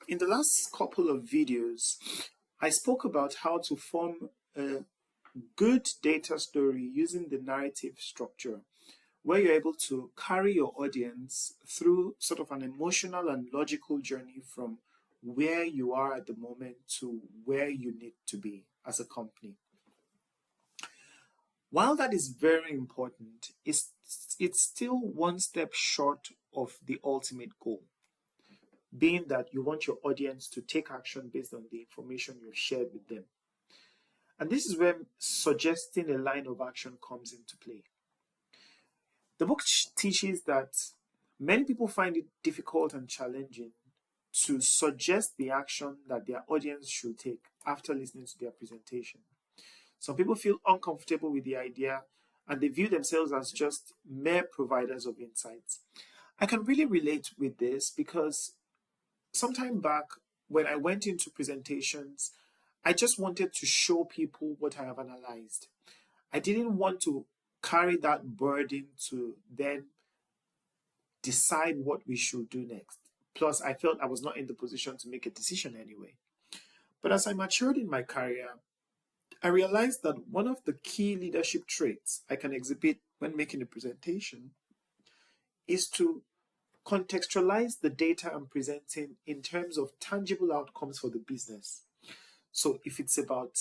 In the last couple of videos, I spoke about how to form a good data story using the narrative structure, where you're able to carry your audience through sort of an emotional and logical journey from where you are at the moment to where you need to be as a company. While that is very important, it's still one step short of the ultimate goal, being that you want your audience to take action based on the information you've shared with them. And this is where suggesting a line of action comes into play. The book teaches that many people find it difficult and challenging to suggest the action that their audience should take after listening to their presentation. Some people feel uncomfortable with the idea and they view themselves as just mere providers of insights. I can really relate with this because sometime back when I went into presentations, I just wanted to show people what I have analyzed. I didn't want to carry that burden to then decide what we should do next. Plus, I felt I was not in the position to make a decision anyway. But as I matured in my career, I realized that one of the key leadership traits I can exhibit when making a presentation is to contextualize the data I'm presenting in terms of tangible outcomes for the business. So if it's about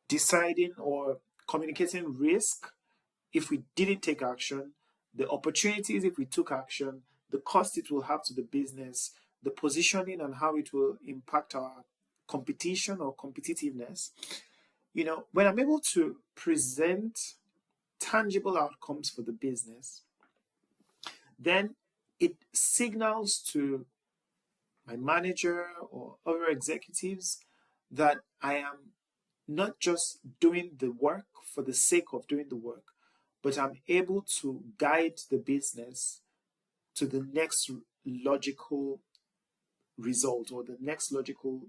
deciding or communicating risk, if we didn't take action, the opportunities if we took action, the cost it will have to the business, the positioning and how it will impact our competition or competitiveness. When I'm able to present tangible outcomes for the business, then it signals to my manager or other executives that I am not just doing the work for the sake of doing the work, but I'm able to guide the business to the next logical result or the next logical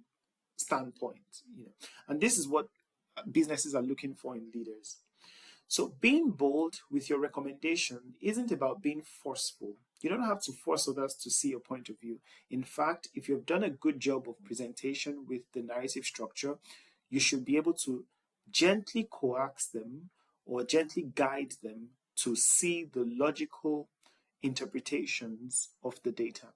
standpoint. And this is what businesses are looking for in leaders. So being bold with your recommendation isn't about being forceful. You don't have to force others to see your point of view. In fact, if you've done a good job of presentation with the narrative structure, you should be able to gently coax them or gently guide them to see the logical interpretations of the data.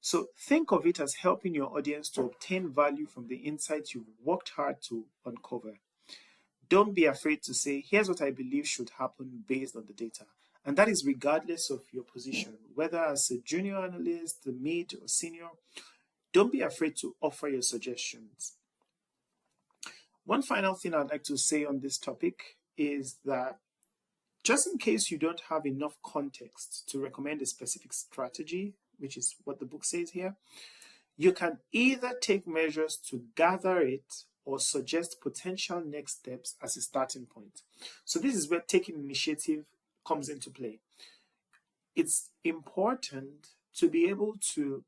So think of it as helping your audience to obtain value from the insights you've worked hard to uncover. Don't be afraid to say, here's what I believe should happen based on the data. And that is regardless of your position, whether as a junior analyst, a mid or senior. Don't be afraid to offer your suggestions. One final thing I'd like to say on this topic is that just in case you don't have enough context to recommend a specific strategy, which is what the book says here, you can either take measures to gather it or suggest potential next steps as a starting point. So this is where taking initiative comes into play. It's important to be able to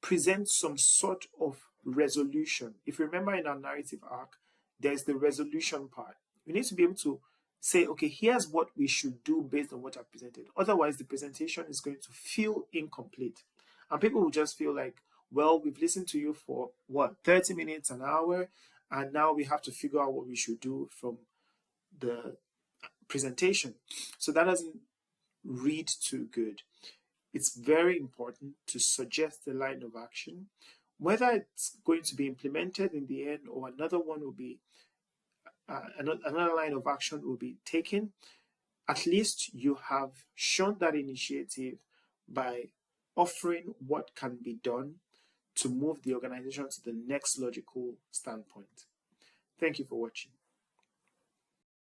present some sort of resolution. If you remember in our narrative arc, there's the resolution part. We need to be able to say, okay, here's what we should do based on what I presented. Otherwise, the presentation is going to feel incomplete. And people will just feel like, well, we've listened to you for 30 minutes, an hour, and now we have to figure out what we should do from the presentation. So that doesn't read too good. It's very important to suggest a line of action, whether it's going to be implemented in the end or another one will be another line of action will be taken. At least you have shown that initiative by offering what can be done to move the organization to the next logical standpoint. Thank you for watching.